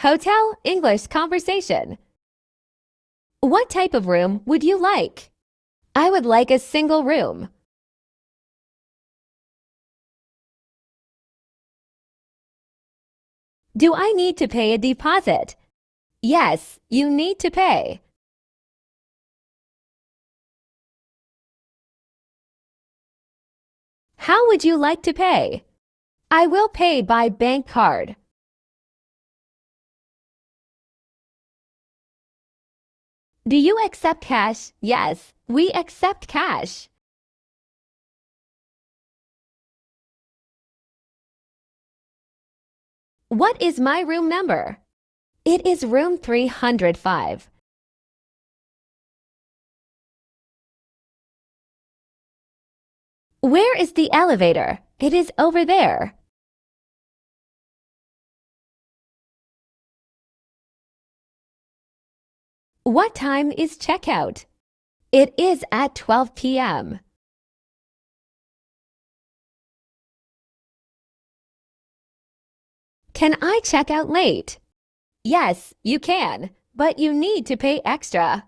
Hotel English conversation. What type of room would you like? I would like a single room. Do I need to pay a deposit? Yes, you need to pay. How would you like to pay? I will pay by bank card. Do you accept cash? Yes, we accept cash. What is my room number? It is room 305. Where is the elevator? It is over there. What time is checkout? It is at 12 p.m. Can I check out late? Yes, you can, but you need to pay extra.